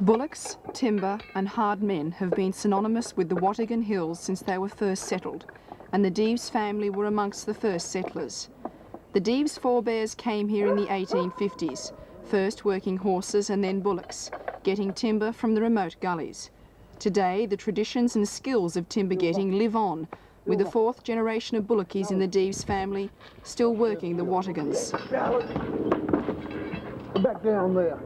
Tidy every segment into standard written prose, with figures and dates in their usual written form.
Bullocks, timber and hard men have been synonymous with the Wattage Hills since they were first settled, and the Deves family were amongst the first settlers. The Deves forebears came here in the 1850s, first working horses and then bullocks, getting timber from the remote gullies. Today, the traditions and skills of timber getting live on, with the fourth generation of Bullockos in the Deves family still working the Wattagans. Back down there.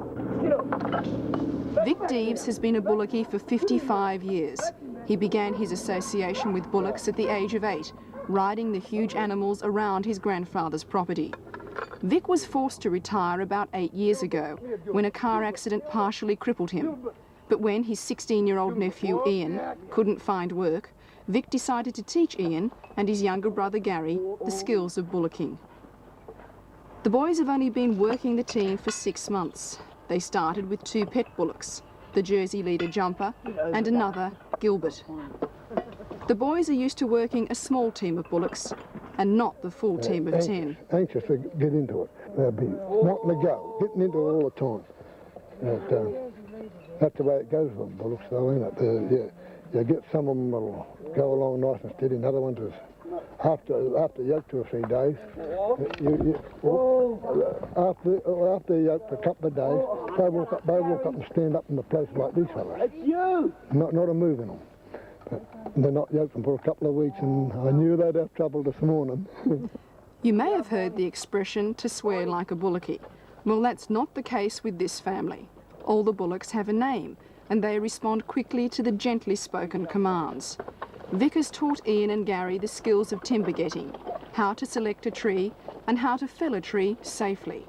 Vic Deves has been a Bullocky for 55 years. He began his association with bullocks at the age of 8, riding the huge animals around his grandfather's property. Vic was forced to retire about 8 years ago when a car accident partially crippled him. But when his 16-year-old nephew Ian couldn't find work, Vic decided to teach Ian and his younger brother Gary the skills of bullocking. The boys have only been working the team for 6 months. They started with 2 pet bullocks, the Jersey leader Jumper and another, Gilbert. The boys are used to working a small team of bullocks and not the full team of 10. Anxious to get into it. They'll be wanting to go, getting into it all the time. That's the way it goes with bullocks though, isn't it? You get some of them that'll go along nice and steady, and other ones is after yoke 2 or 3 days. After yoke for a couple of days, they walk up and stand up in the place like these fellas. It's you! Not a move in them. But they're not yoked for a couple of weeks, and I knew they'd have trouble this morning. You may have heard the expression to swear like a bullocky. Well, that's not the case with this family. All the bullocks have a name, and they respond quickly to the gently spoken commands. Vic has taught Ian and Gary the skills of timber getting, how to select a tree and how to fell a tree safely.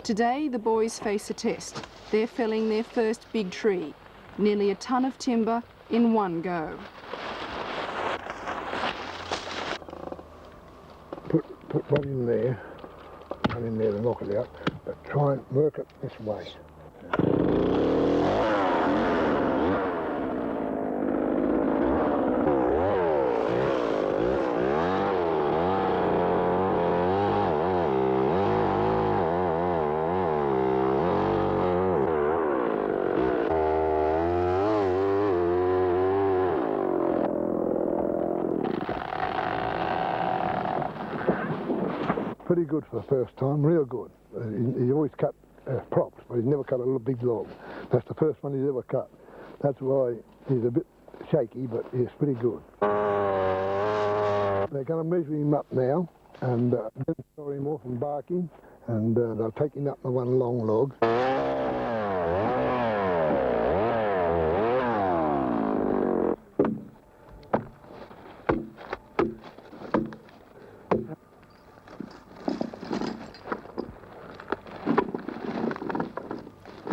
Today the boys face a test. They're felling their first big tree, nearly a ton of timber in one go. Put one in there to knock it out, but try and work it this way. Pretty good for the first time, real good. He always cut props, but he's never cut a little big log. That's the first one he's ever cut. That's why he's a bit shaky, but he's pretty good. They're going to measure him up now, and then start him off and bark him, and they'll take him up the one long log.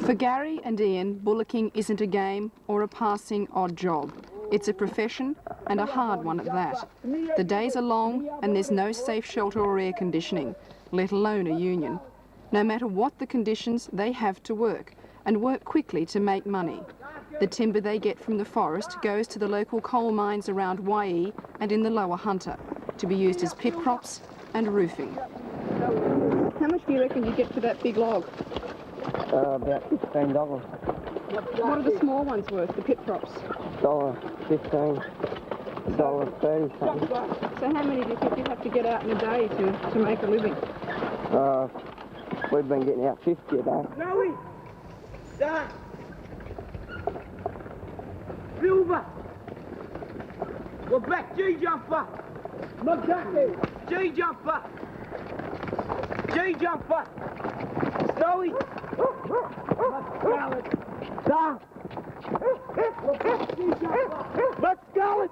For Gary and Ian, bullocking isn't a game or a passing odd job. It's a profession, and a hard one at that. The days are long and there's no safe shelter or air conditioning, let alone a union. No matter what the conditions, they have to work, and work quickly to make money. The timber they get from the forest goes to the local coal mines around YE and in the Lower Hunter, to be used as pit props and roofing. How much do you reckon you get for that big log? About $15. What are the small ones worth, the pit props? $1.15, $1.30 something. So how many do you think you have to get out in a day to make a living? We've been getting out 50 a day. Joey! Dad! Silver! We're back, G-jumper! Not Jackie! G-jumper! G-jumper! Snowy! Let's go!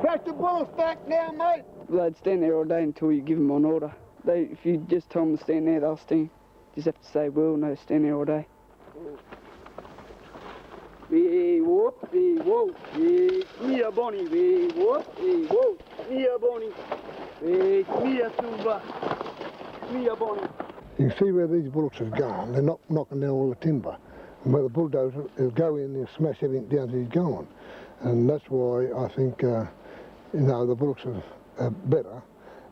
Pass the bullets back now, mate. They'd stand there all day until you give them an order. If you just tell them to stand there, they'll stand. Just have to say, well, no, stand there all day. we whoop, we whoop, we Mia Bonnie, we whoop, Mia Bonnie, we Mia Silver, Mia Bonnie. You can see where these bullocks have gone. They're not knocking down all the timber. And where the bulldozer will go in and smash everything down till he's gone. And that's why I think, you know, the bullocks are better.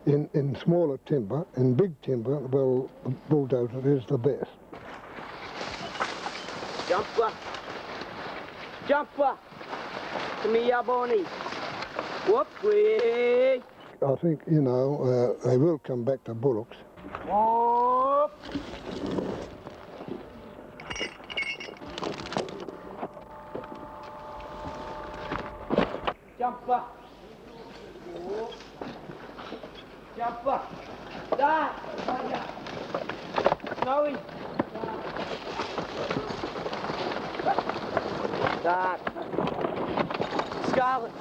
In smaller timber, in big timber, well, the bulldozer is the best. Jumper. Jumper. Mia Bonnie. Whoop, we. I think, you know, they will come back to bullocks. Whoop. Jumper. Whoop. Jumper. That. Snowy. That. Scarlet.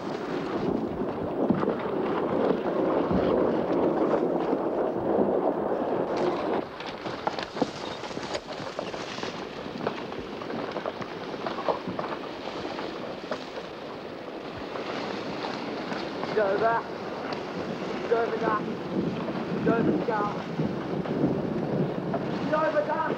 Dover. Dover duck. Dover scarlet. Dover duck.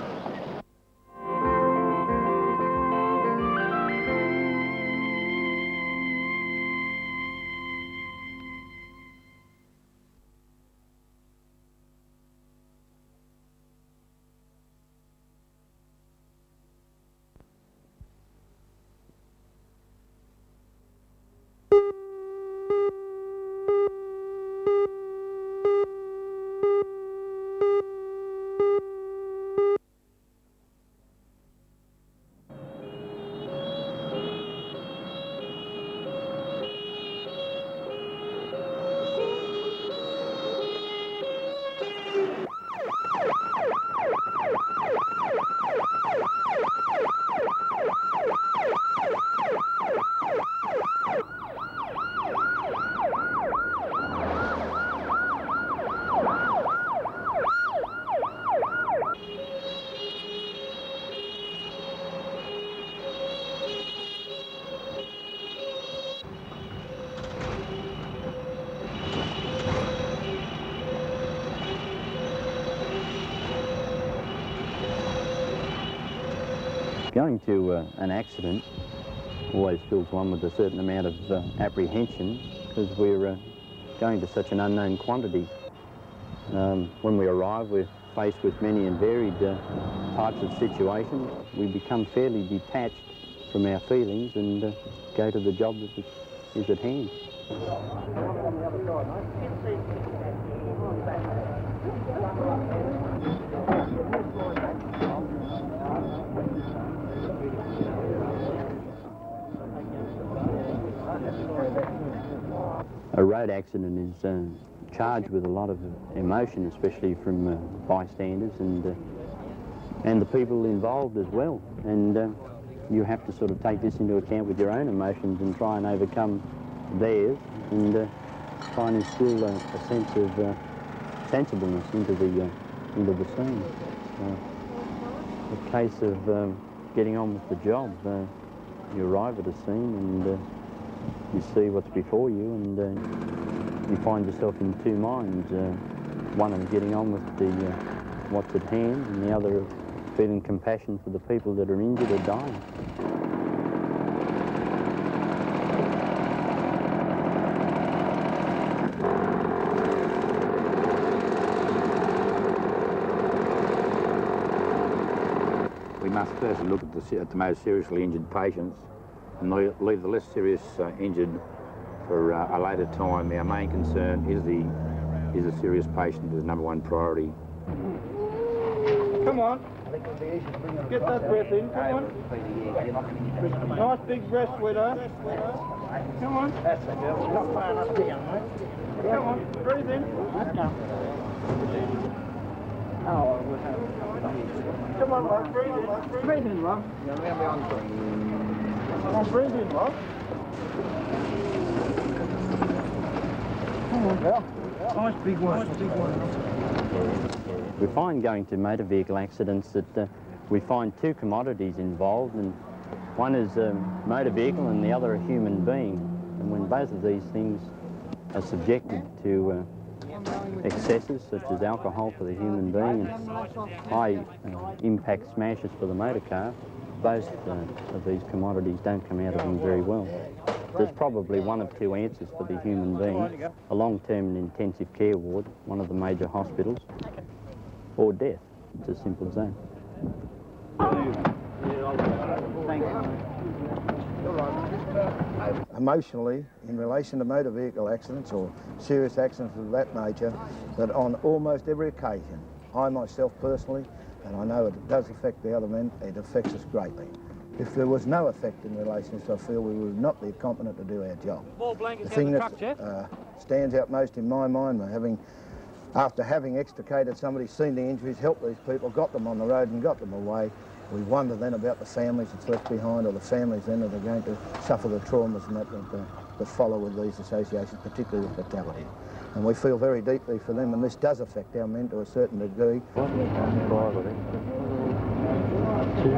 Going to an accident always fills one with a certain amount of apprehension because we're going to such an unknown quantity. When we arrive, we're faced with many and varied types of situations. We become fairly detached from our feelings and go to the job that is at hand. A road accident is charged with a lot of emotion, especially from bystanders and the people involved as well. And you have to sort of take this into account with your own emotions and try and overcome theirs and try and instill a sense of sensibleness into the scene. A case of getting on with the job. You arrive at a scene and you see what's before you, and you find yourself in two minds. One of getting on with what's at hand, and the other of feeling compassion for the people that are injured or dying. We must first look at the most seriously injured patients and leave the less serious injured for a later time. Our main concern is the serious patient is number one priority. Come on. Get that breath in, come on. Nice big breath, sweetheart. Come on. That's the girl. She's not far enough down, mate. Come on, breathe in. Oh, we'll have. Come on, love, breathe in. Breathe in, love. Come on, breathe in, love. Come on, girl. Nice big one. Nice big one. We find going to motor vehicle accidents that we find two commodities involved, and One is a motor vehicle and the other a human being. And when both of these things are subjected to excesses such as alcohol for the human being and high impact smashes for the motor car, both of these commodities don't come out of them very well. There's probably one of two answers for the human being: a long-term and intensive care ward, one of the major hospitals, or death. It's as simple as that. Emotionally, in relation to motor vehicle accidents or serious accidents of that nature, that on almost every occasion, I myself personally, and I know it does affect the other men, it affects us greatly. If there was no effect in relation to this, I feel we would not be competent to do our job. The thing that stands out most in my mind, after having extricated somebody, seen the injuries, helped these people, got them on the road and got them away, we wonder then about the families that's left behind, or the families then that are going to suffer the traumas and that follow with these associations, particularly with fatality. And we feel very deeply for them, and this does affect our men to a certain degree.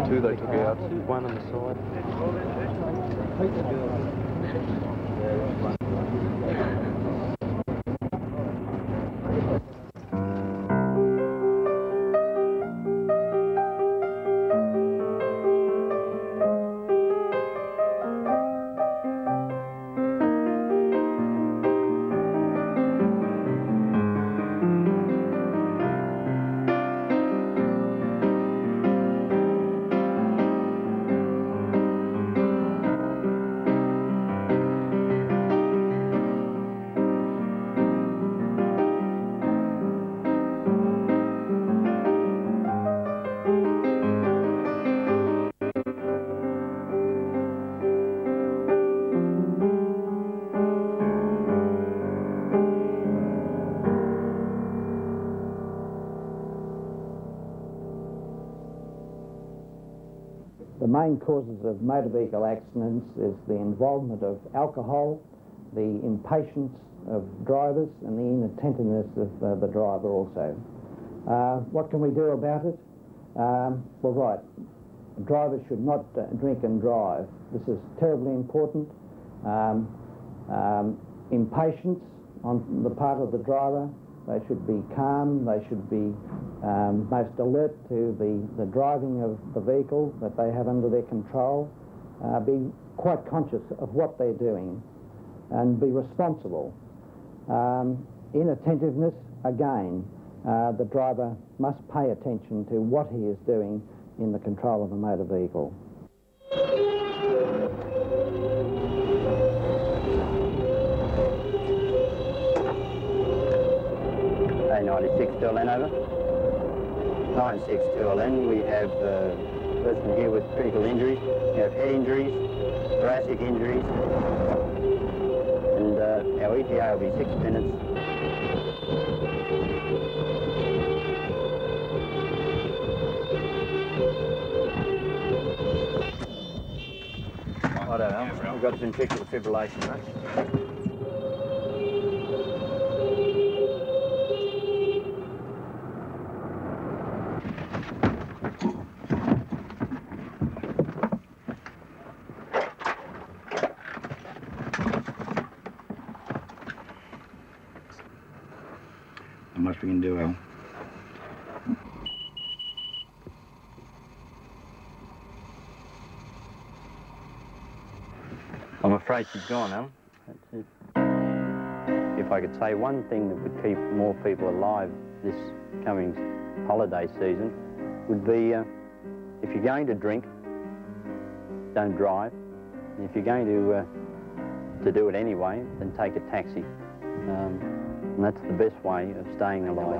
Two they took out, one on the side. The main causes of motor vehicle accidents is the involvement of alcohol, the impatience of drivers, and the inattentiveness of the driver also. What can we do about it? Well, right, drivers should not drink and drive. This is terribly important. Impatience on the part of the driver. They should be calm, they should be most alert to the driving of the vehicle that they have under their control, be quite conscious of what they're doing and be responsible. Inattentiveness, again, the driver must pay attention to what he is doing in the control of the motor vehicle. A96 to LN over. 96 to LN, we have a person here with critical injuries. We have head injuries, thoracic injuries, and our ETA will be 6 minutes. Righto, we've got ventricular fibrillation, right? How much we can do, Al? I'm afraid she's gone, Al. That's it. If I could say one thing that would keep more people alive this coming holiday season, would be if you're going to drink, don't drive. And if you're going to do it anyway, then take a taxi. And that's the best way of staying alive.